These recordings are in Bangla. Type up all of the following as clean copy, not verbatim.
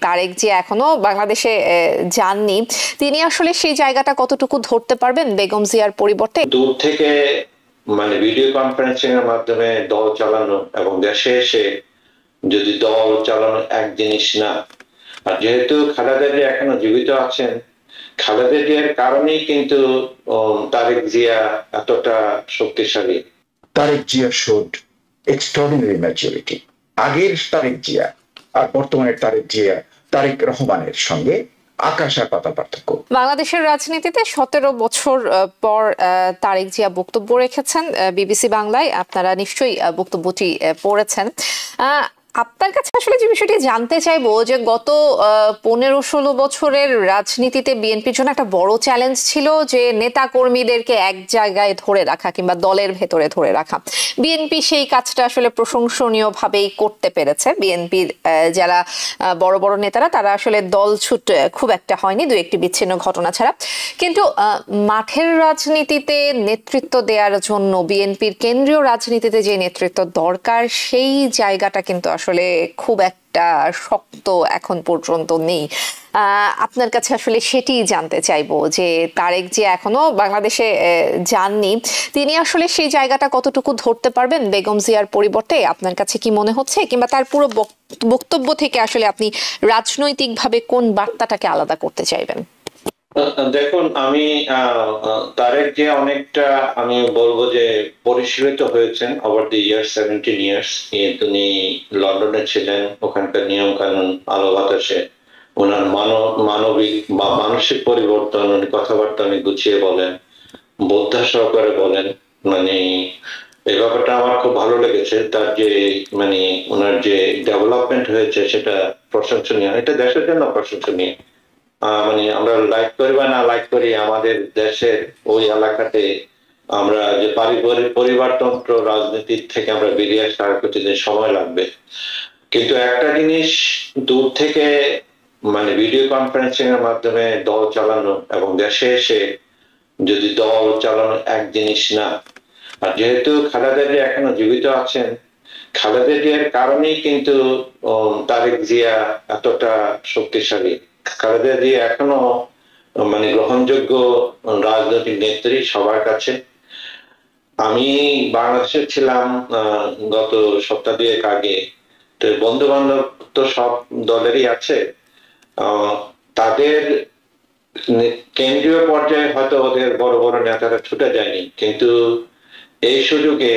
তারেক যে এখনো বাংলাদেশে যাননি, তিনি আসলে সেই জায়গাটা কতটুকু ধরতে পারবেন বেগম জিয়ার পরিবর্তে? দূর থেকে ভিডিও কনফারেন্সিং এর মাধ্যমে দল চালানো এবং দেশে এসে যদি দল চালানো এক জিনিস না। আর যেহেতু খালেদা জিয়া এখনো জীবিত আছেন, খালেদা জিয়ার কারণেই কিন্তু তারেক জিয়া এতটা শক্তিশালী। Tarique Zia showed extraordinary maturity. আগের তারেক জিয়া আর বর্তমানের তারেক জিয়া, তারেক রহমানের সঙ্গে আকাশ আর পাতাল পার্থক্য। বাংলাদেশের রাজনীতিতে 17 বছর পর তারেক জিয়া বক্তব্য রেখেছেন বিবিসি বাংলায়। আপনারা নিশ্চয়ই বক্তব্যটি পড়েছেন। আপনার কাছে আসলে যে বিষয়টি জানতে চাইবো, যে গত 15-16 বছরের রাজনীতিতে বিএনপির জন্য একটা বড় চ্যালেঞ্জ ছিল যে নেতা কর্মীদেরকে এক জায়গায় ধরে রাখা কিংবা দলের ভেতরে ধরে রাখা। বিএনপি সেই কাজটা আসলে প্রশংসনীয় ভাবেই করতে পেরেছে। বিএনপির যারা বড় বড় নেতারা, তারা আসলে দল ছুট খুব একটা হয়নি, দু একটি বিচ্ছিন্ন ঘটনা ছাড়া। কিন্তু মাঠের রাজনীতিতে নেতৃত্ব দেওয়ার জন্য বিএনপির কেন্দ্রীয় রাজনীতিতে যে নেতৃত্ব দরকার, সেই জায়গাটা কিন্তু আসলে খুব একটা শক্ত এখন পর্যন্ত নেই। আপনার কাছে আসলে সেটি জানতে চাইবো, যে তারেক যে এখনো বাংলাদেশে যাননি, তিনি আসলে সেই জায়গাটা কতটুকু ধরতে পারবেন বেগম জিয়ার পরিবর্তে? আপনার কাছে কি মনে হচ্ছে, কিংবা তার পুরো বক্তব্য থেকে আসলে আপনি রাজনৈতিকভাবে কোন বার্তাটাকে আলাদা করতে চাইবেন? দেখুন, আমি তারেক যে অনেকটা, আমি বলবো যে পরিশীলিত হয়েছেন ওভার দি ইয়ার 17 ইয়ার্স। তিনি লন্ডনে ছিলেন, ওখানকার নিয়ম কানুন আলো বাতাসে ওনার মানবিক বা মানসিক পরিবর্তন, উনি কথাবার্তা অনেক গুছিয়ে বলেন, বোদ্ধা সহকারে বলেন। এই ব্যাপারটা আমার খুব ভালো লেগেছে। তার যে ওনার যে ডেভেলপমেন্ট হয়েছে সেটা প্রশংসনীয়, এটা দেশের জন্য প্রশংসনীয়। আমরা লাইক করি বা না লাইক করি, আমাদের দেশের ওই এলাকাতে আমরা যে পারিবারিক পরিবারতন্ত্র রাজনীতির থেকে আমরা বেরিয়ে আসতে আর কিছুদিন সময় লাগবে। কিন্তু একটা জিনিস, দূর থেকে ভিডিও কনফারেন্সিং এর মাধ্যমে দল চালানো এবং দেশে এসে যদি দল চালানো এক জিনিস না। আর যেহেতু খালেদা জিয়া এখনো জীবিত আছেন, খালেদা জিয়ার কারণেই কিন্তু তারেক জিয়া এতটা শক্তিশালী। খালেদা জিয়া এখনো গ্রহণযোগ্য রাজনৈতিক নেত্রী সবার কাছে। আমি বাংলাদেশে ছিলাম গত সপ্তাহ দুয়েক আগে, তো বন্ধু বান্ধব তো সব দলেরই আছে। তাদের কেন্দ্রীয় পর্যায়ে হয়তো ওদের বড় বড় নেতারা ছুটে যায়নি, কিন্তু এই সুযোগে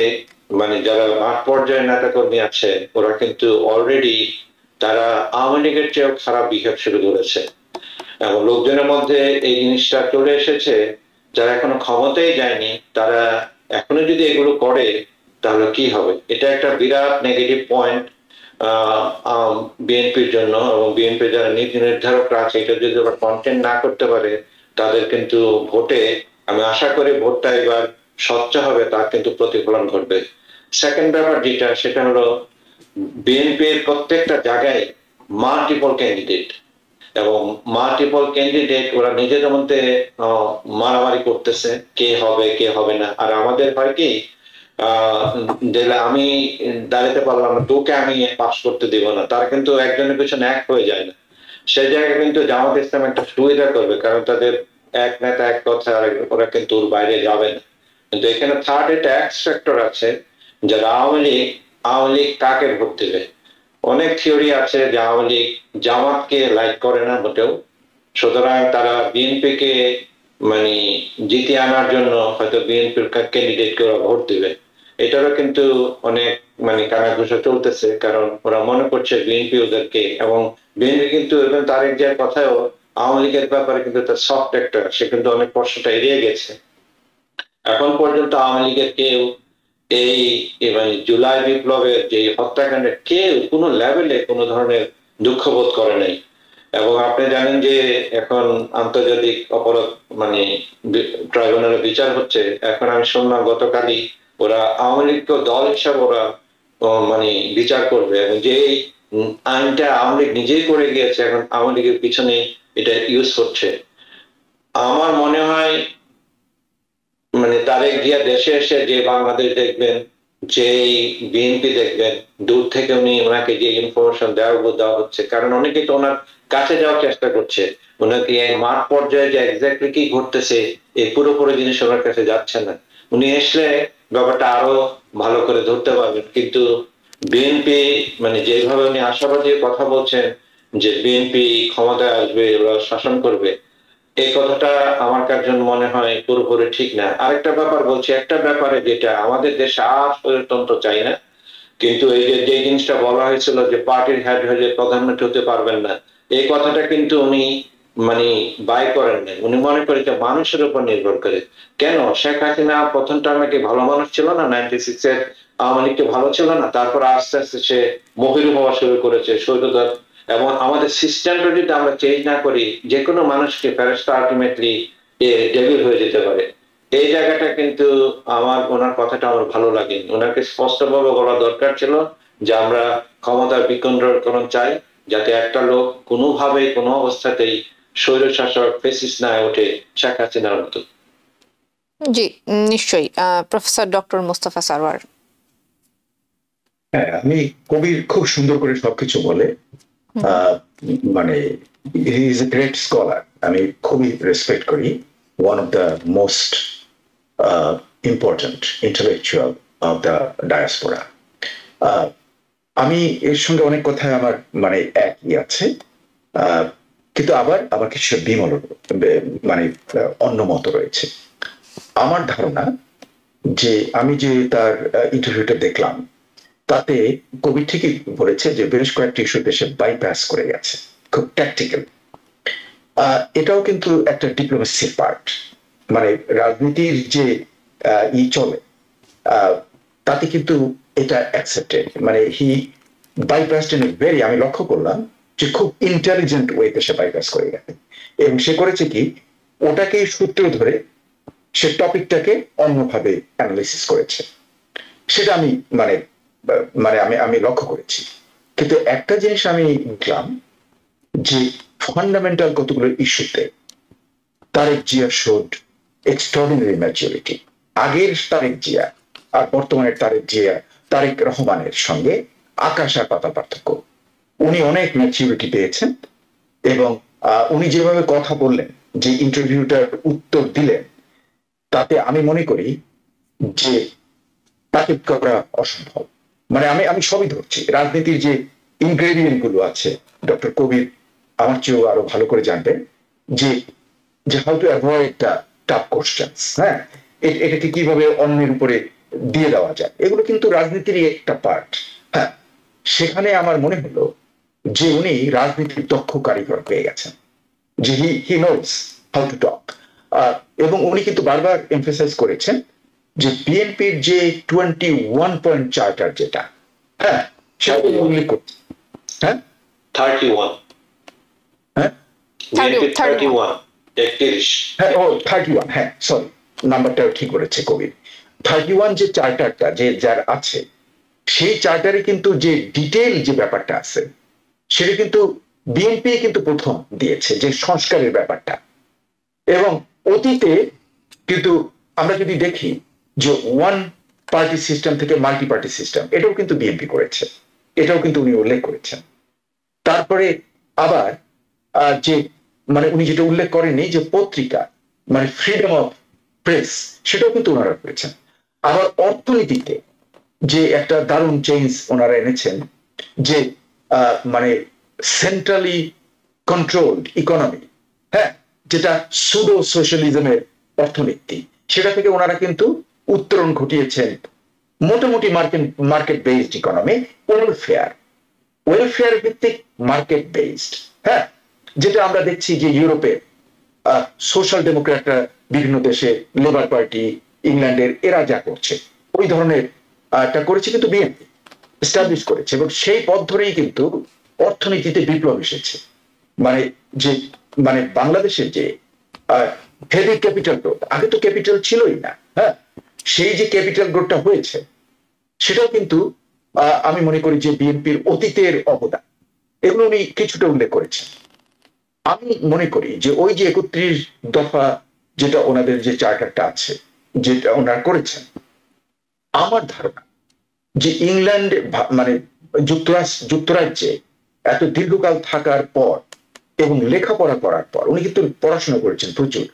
যারা মাঠ পর্যায়ে নেতা কর্মী আছে, ওরা কিন্তু অলরেডি তারা আওয়ামী লীগের চেয়েও খারাপ বিহেভ শুরু করেছে। এবং লোকজনের মধ্যে এই জিনিসটা চলে এসেছে, যারা এখনো ক্ষমতায় যায়নি, তারা এখনো যদি এগুলো করে তাহলে কি হবে। এটা একটা বিরাট নেগেটিভ পয়েন্ট বিএনপির জন্য। এবং বিএনপি যারা নীতি নির্ধারকরা আছে, এটা যদি ওরা কন্টেন্ট না করতে পারে, তাদের কিন্তু ভোটে, আমি আশা করি ভোটটা এবার স্বচ্ছ হবে, তার কিন্তু প্রতিফলন ঘটবে। সেকেন্ড ব্যাপার যেটা, সেটা হলো বিএনপির প্রত্যেকটা জায়গায় মাল্টিপল ক্যান্ডিডেট, এবং মাল্টিপল ক্যান্ডিডেট ওরা নিজেদের মধ্যে মারামারি করতেছে, কে হবে কে হবে না। আর আমাদের হয় কি, আমি দাঁড়াতে পারলাম না, তোকে আমি পাস করতে দিব না, তারা কিন্তু একজনের পিছনে এক হয়ে যায় না। সেই জায়গায় কিন্তু জামাত ইসলাম একটা সুবিধা করবে, কারণ তাদের এক নেতা এক কথা, ওরা কিন্তু ওর বাইরে যাবে না। কিন্তু এখানে থার্ড একটা এক্স ফ্যাক্টর আছে, যারা আওয়ামী লীগ কাকে ভোট দেবে। অনেক থিওরি আছে যে আওয়ামী লীগ জামাতকে লাইক করে না মোটেও, সুতরাং তারা বিএনপি কে জিতিয়ে আনার জন্য হয়তো বিএনপির ক্যান্ডিডেটকে ওরা ভোট দিবে। এটারও কিন্তু অনেক কানাঘুষা চলতেছে, কারণ ওরা মনে করছে বিএনপি ওদেরকে, এবং বিএনপি কিন্তু তারেক জিয়ার কথাও আওয়ামী লীগের ব্যাপারে কিন্তু তার সফট একটা, সে কিন্তু অনেক কষ্টটা এড়িয়ে গেছে। এখন পর্যন্ত আওয়ামী লীগের কেউ এই জুলাই বিপ্লবের যে হত্যাকাণ্ডে কেউ কোনো লেভেলে কোনো ধরনের দুঃখ বোধ করে নাই। এবং আপনি জানেন যে এখন আন্তর্জাতিক অপরাধ ট্রাইব্যুনালে বিচার হচ্ছে। এখন আমি শুনলাম গতকালই ওরা আওয়ামী লীগকে দল হিসাবে ওরা বিচার করবে, এবং যে আইনটা আওয়ামী লীগ নিজেই করে গিয়েছে, এখন আওয়ামী লীগের পিছনে এটা ইউজ হচ্ছে। আমার মনে হয় তারেক জিয়া দেশে এসে যে বাংলাদেশ দেখবেন, যে বিএনপি দেখবেন দূর থেকে উনি ওনাকে যে ইনফরমেশন দেওয়া হচ্ছে, কারণ অনেকে তো ওনার কাছে যাওয়ার চেষ্টা করছে, ওনাকে মাঠ পর্যায়ে যে এক্স্যাক্টলি কি ঘটতেছে এই পুরোপুরি জিনিস ওনার কাছে যাচ্ছে না। উনি আসলে ব্যাপারটা আরো ভালো করে ধরতে পারবেন, কিন্তু বিএনপি মানে যেভাবে উনি আশাবাদী কথা বলছেন যে বিএনপি ক্ষমতায় আসবে, ওরা শাসন করবে, এই কথাটা আমার কাছে মনে হয় পুরোপুরি ঠিক না। আরেকটা ব্যাপার বলছি, একটা ব্যাপারে যেটা আমাদের দেশে আর স্বৈরতন্ত্র চাই না, কিন্তু এই যে জিনিসটা বলা হয়েছিল যে পার্টির হেড হয়ে প্রধানমন্ত্রী হতে পারবেন না, এই কথাটা কিন্তু উনি মানে বাই করেন না। উনি মনে করেন যে মানুষের উপর নির্ভর করে। কেন শেখ হাসিনা প্রথম টার্মে কি ভালো মানুষ ছিল না? 96 এর আওয়ামী লীগ কি ভালো ছিল না? তারপর আস্তে আস্তে সে মহিরু হওয়া শুরু করেছে, স্বৈরতন্ত্র। এবং আমাদের সিস্টেমটা যদি আমরা চেঞ্জ না করি, যে কোনো মানুষকে ফেরেশতা আলটিমেটলি ডেভিল হয়ে যেতে পারে। এই জায়গাটা কিন্তু আমার ওনার কথাটা আমার ভালো লাগেনি। ওনাকে স্পষ্টভাবে বলা দরকার ছিল যে আমরা ক্ষমতার বিকেন্দ্রীকরণ চাই, যাতে একটা লোক কোনোভাবে কোনো অবস্থাতেই স্বৈরশাসক ফেসিস্ট না ওঠে শেখ হাসিনার মতো। জি, নিশ্চয়ই। Professor doctor Mostafa Sarwar. হ্যাঁ, আমি কবির খুব সুন্দর করে সবকিছু বলে। আহ, মানে he is a great scholar, আমি খুবই রেসপেক্ট করি, one of the most important intellectual of the diaspora. আমি এর সঙ্গে অনেক কথায় আমার মানে একই আছে, কিন্তু আবার আবার কিছু বিমল মানে অন্য মত রয়েছে। আমার ধারণা যে আমি যে তার ইন্টারভিউটা দেখলাম, তাতে কবি ঠিকই বলেছে যে বেশ কয়েকটি ইস্যু দেশে বাইপাস করে গেছে, খুব ট্যাকটিক্যাল। এটাও কিন্তু একটা ডিপ্লোমেসির পার্ট, মানে রাজনীতির যে চলে তাতে কিন্তু এটা অ্যাকসেপ্টেড, মানে হি বাইপাসড ইন ভেরি, আমি লক্ষ্য করলাম যে খুব ইন্টেলিজেন্ট ওয়েতে সে বাইপাস করে গেছে, এবং সে করেছে কি ওটাকে সূত্র ধরে সে টপিকটাকে অন্যভাবে অ্যানালিসিস করেছে। সেটা আমি মানে মানে আমি লক্ষ্য করেছি। কিন্তু একটা জিনিস আমি দেখলাম যে ফান্ডামেন্টাল কতগুলো ইস্যুতে Tarique Zia showed extraordinary maturity. আগের তারেক জিয়া আর বর্তমানের তারেক জিয়া, তারেক রহমানের সঙ্গে আকাশ আর পাতাল পার্থক্য। উনি অনেক ম্যাচুরিটি পেয়েছেন, এবং উনি যেভাবে কথা বললেন, যে ইন্টারভিউটার উত্তর দিলেন, তাতে আমি মনে করি যে তাকে করা অসম্ভব। মানে আমি সবই ধরছি, রাজনীতির যে ইনগ্রেডিয়েন্ট গুলো আছে ডক্টর কবির আমার চেয়েও আরো ভালো করে জানবেন, যে যে how to avoid the tough questions, হ্যাঁ, এটাকে কিভাবে অন্যের উপরে দিয়ে দেওয়া যায়, এগুলো কিন্তু রাজনীতিরই একটা পার্ট। হ্যাঁ, সেখানে আমার মনে হলো যে উনি রাজনীতির দক্ষ কারিগর পেয়ে গেছেন, যে he knows how to talk. এবং উনি কিন্তু বারবার এমফেসাইজ করেছেন যে বিএনপির যে 21 পয়েন্ট চার্টার যেটা, হ্যাঁ, সেটা উল্লেখ করছে। হ্যাঁ, 31, হ্যাঁ, 31, 31, হ্যাঁ, ও 31, হ্যাঁ, সরি, নাম্বারটাও ঠিক বলেছে কবির। 31 যে চার্টারটা যে যার আছে, সেই চার্টারে কিন্তু যে ডিটেইল যে ব্যাপারটা আছে, সেটা কিন্তু বিএনপি কিন্তু প্রথম দিয়েছে, যে সংস্কারের ব্যাপারটা। এবং অতীতে কিন্তু আমরা যদি দেখি যে ওয়ান পার্টি সিস্টেম থেকে মাল্টি পার্টি সিস্টেম, এটাও কিন্তু বিএনপি করেছে, এটাও কিন্তু উনি উল্লেখ করেছেন। তারপরে আবার যে মানে উনি যেটা উল্লেখ করেননি যে পত্রিকা মানে ফ্রিডম অফ প্রেস, সেটাও কিন্তু ওনারা করেছেন। আবার অর্থনীতিতে যে একটা দারুণ চেঞ্জ ওনারা এনেছেন, যে মানে সেন্ট্রালি কন্ট্রোলড ইকোনমি, হ্যাঁ, যেটা সুডো সোশ্যালিজমের অর্থনীতি, সেটা থেকে ওনারা কিন্তু উত্তরণ ঘটিয়েছেন মোটামুটি মার্কেট বেসড ইকোনমি, ওয়েলফেয়ার ভিত্তিক মার্কেট বেসড। হ্যাঁ, যেটা আমরা দেখছি যে ইউরোপে সোশ্যাল ডেমোক্র্যাটরা বিভিন্ন দেশে, লেবার পার্টি ইংল্যান্ডের, এরা যা করছে ওই ধরনের একটা করেছে, কিন্তু বিএনপি এস্টাবলিশ করেছে, এবং সেই পথ ধরেই কিন্তু অর্থনীতিতে বিপ্লব এসেছে। মানে যে মানে বাংলাদেশের যে হেভি ক্যাপিটাল গ্রোথ, আগে তো ক্যাপিটাল ছিলই না, হ্যাঁ, সেই যে ক্যাপিটাল গ্রোথটা হয়েছে, সেটাও কিন্তু আমি মনে করি যে বিএনপির অতীতের অবদান, এগুলো উনি কিছুটা উল্লেখ করেছেন। আমি মনে করি যে ওই যে 31 দফা যেটা ওনাদের যে চার্টারটা আছে, যেটা ওনারা করেছেন, আমার ধারণা যে ইংল্যান্ড মানে যুক্তরাজ্যে এত দীর্ঘকাল থাকার পর এবং লেখাপড়া করার পর, উনি কিন্তু পড়াশোনা করেছেন প্রচুর,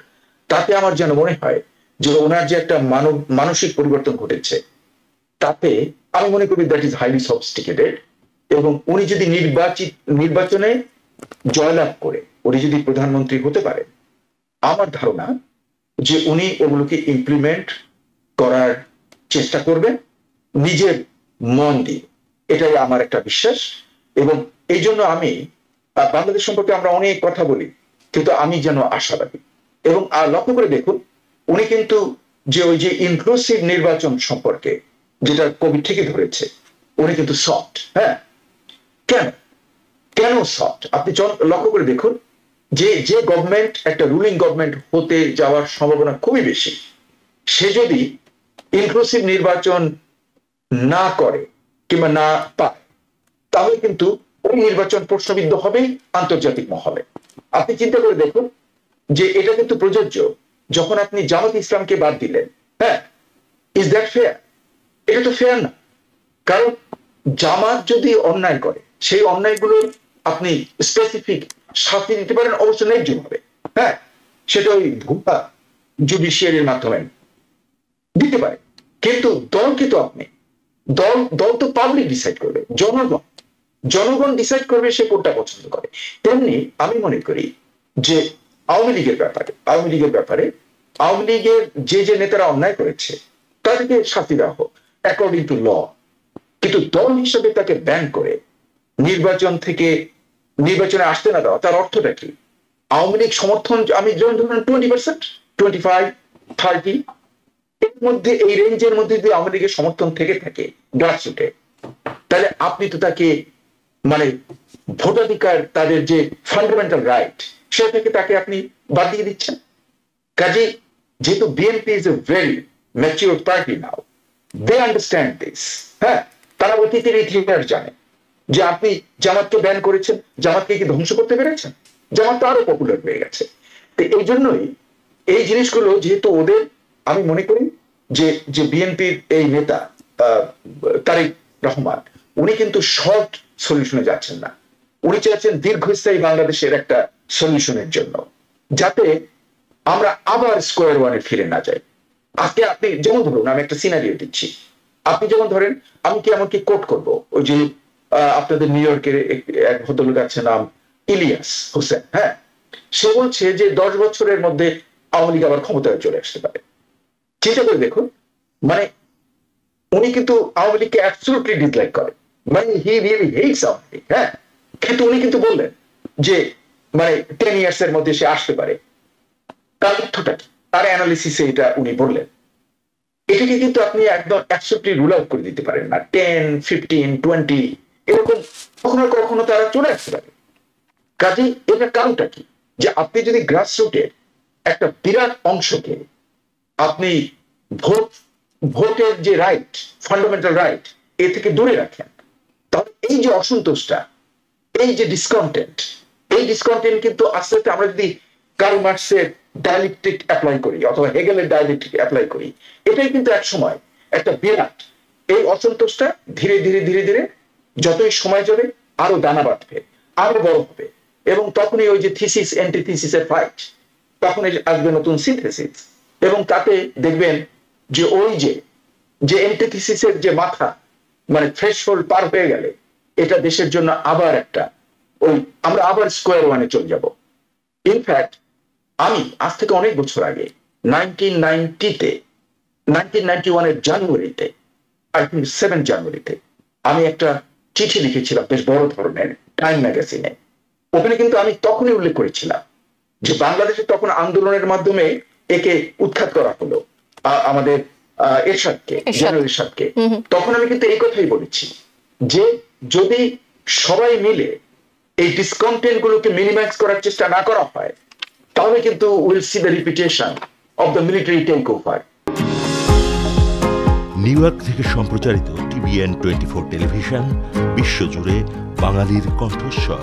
তাতে আমার যেন মনে হয় যে ওনার যে একটা মানসিক পরিবর্তন ঘটেছে, তাতে আমি মনে করি দ্যাট ইজ হাইলি সফিস্টিকেটেড। এবং উনি যদি নির্বাচনে জয়লাভ করে উনি যদি প্রধানমন্ত্রী হতে পারে, আমার ধারণা যে উনি ওগুলোকে ইমপ্লিমেন্ট করার চেষ্টা করবেন নিজের মন দিয়ে, এটাই আমার একটা বিশ্বাস। এবং এই জন্য আমি বাংলাদেশ সম্পর্কে আমরা অনেক কথা বলি, কিন্তু আমি যেন আশাবাদী। এবং লক্ষ্য করে দেখুন, উনি কিন্তু যে ওই যে ইনক্লুসিভ নির্বাচন সম্পর্কে যেটা কোভিড থেকে ধরেছে, উনি কিন্তু সফট। হ্যাঁ, কেন সফট? আপনি লক্ষ্য করে দেখুন যে গভর্নমেন্ট একটা রুলিং গভর্নমেন্ট হতে যাওয়ার সম্ভাবনা খুবই বেশি, সে যদি ইনক্লুসিভ নির্বাচন না করে কিংবা না পায়, তাহলে কিন্তু ওই নির্বাচন প্রশ্নবিদ্ধ হবেই আন্তর্জাতিক মহলে। আপনি চিন্তা করে দেখুন যে এটা কিন্তু প্রযোজ্য যখন আপনি জামাত ইসলামকে বাদ দিলেন। হ্যাঁ, ইজ দ্যাট ফেয়ার? এটা তো ফেয়ার না। কারণ জামাত যদি অন্যায় করে, সেই অন্যায়গুলো আপনি স্পেসিফিক শাস্তি দিতে পারেন, অবশ্য ন্যায্য হবে। হ্যাঁ, সেটা ওই ভূপা জুডিশিয়ারির মাধ্যমে দিতে পারে, কিন্তু দলকে তো আপনি দল তো পাবলিক ডিসাইড করবে, জনগণ ডিসাইড করবে সে কোনটা পছন্দ করে। তেমনি আমি মনে করি যে আওয়ামী লীগের ব্যাপারে আওয়ামী লীগের যে নেতারা অন্যায় করেছে তাদেরকে শাস্তি দেওয়া হোক অ্যাকর্ডিং টু ল, কিন্তু দল হিসেবে তাকে ব্যান করে নির্বাচনে আসতে না দেওয়া, তার অর্থটা কি? আওয়ামী লীগ সমর্থন আমি যেমন ধরুন 20%, 25, 30 এর মধ্যে, এই রেঞ্জের মধ্যে যদি আওয়ামী লীগের সমর্থন থেকে থাকে গ্রাসরুটে, তাহলে আপনি তো তাকে মানে ভোটাধিকার, তাদের যে ফান্ডামেন্টাল রাইট, সেটাকে তাকে আপনি বাদ দিয়ে দিচ্ছেন। কাজে যেহেতু BNP is a very mature party now, they understand this. হ্যাঁ, তারা অতীতের ইতিহাস জানে যে আপনি জামাতকে ব্যান করেছেন, জামাতকে কি ধ্বংস করতে পেরেছেন? জামাত তো আরো পপুলার হয়ে গেছে। তো এই জন্যই এই জিনিসগুলো যেহেতু ওদের, আমি মনে করি যে বিএনপির এই নেতা তারেক রহমান, উনি কিন্তু শর্ট সলিউশনে যাচ্ছেন না, উনি চাচ্ছেন দীর্ঘস্থায়ী বাংলাদেশের একটা সলিউশনের জন্য, যাতে আমরা আবার স্কোয়ার ওয়ানে ফিরে না যাই। আজকে আপনি যেমন ধরুন, আমি একটা সিনারিও দিচ্ছি, আপনি যেমন ধরেন, আমি কি এমনকি কোট করব ওই যে আপনাদের নিউ ইয়র্কের এক ভদ্রলোক আছে, নাম ইলিয়াস হোসেন। হ্যাঁ, সে বলছে যে 10 বছরের মধ্যে আওয়ামী লীগ আবার ক্ষমতায় চলে আসতে পারে। চিন্তা করে দেখুন, মানে উনি কিন্তু আওয়ামী লীগকে অ্যাবসলিউটলি ডিসলাইক করে, মানে হি রিয়েলি হেটস আওয়ামী লীগ। হ্যাঁ, কিন্তু উনি কিন্তু বললেন যে মানে 10 ইয়ার্স এর মধ্যে সে আসতে পারে। তার অর্থটা কি? তার অ্যানালিসিসে এটা উনি বললেন। এটাকে কিন্তু আপনি একদম অ্যাবসলিউটলি রুল আউট করে দিতে পারেন না। 10, 15, 20 এরকম কখনো কখনো তারা চলে আসতে পারে। কাজে এটার কারণটা কি? যে আপনি যদি গ্রাসরুটের একটা বিরাট অংশকে আপনি ভোটের যে রাইট, ফান্ডামেন্টাল রাইট, এ থেকে দূরে রাখেন, তাহলে এই যে অসন্তোষটা, এই যে ডিসকন্টেন্ট কিন্তু আস্তে আস্তে আমরা যদি কার্ল মার্কসের ডায়ালেকটিক অ্যাপ্লাই করি অথবা হেগেলের ডায়ালেকটিক অ্যাপ্লাই করি, এটাই কিন্তু এক সময় একটা বিরাট, এই অসন্তোষটা ধীরে ধীরে ধীরে ধীরে যতই সময় যাবে আরো দানা বাঁধবে, আরো বড় হবে, এবং তখনই ওই যে থিসিস অ্যান্টিথিসিসের ফাইট, তখন আসবে নতুন সিনথেসিস, এবং তাতে দেখবেন যে ওই যে অ্যান্টিথিসিসের যে মাথা, মানে থ্রেশহোল্ড পার হয়ে গেলে এটা দেশের জন্য আবার একটা আমরা আবার স্কোয়ার ওয়ানে চলে যাব। ইনফ্যাক্ট আমি আজ থেকে অনেক বছর আগে 1991 এর জানুয়ারিতে, আই থিঙ্ক 7 জানুয়ারিতে আমি একটা চিঠি লিখেছিলাম বেশ বড় ধরনের টাইম ম্যাগাজিনে। ওখানে কিন্তু আমি তখনই উল্লেখ করেছিলাম যে বাংলাদেশে তখন আন্দোলনের মাধ্যমে একে উৎখাত করা হলো, আমাদের এরশাদকে, জেনারেল এরশাদকে। তখন আমি কিন্তু এই কথাই বলেছি যে যদি সবাই মিলে এই ডিসকন্টেন্ট গুলোকে মিনিমাইজ করার চেষ্টা না করা হয়, তাহলে কিন্তু will see the repetition of the military take over. New York থেকে সম্প্রচারিত TVN 24 টেলিভিশন বিশ্বজুড়ে বাঙালির কণ্ঠস্বর।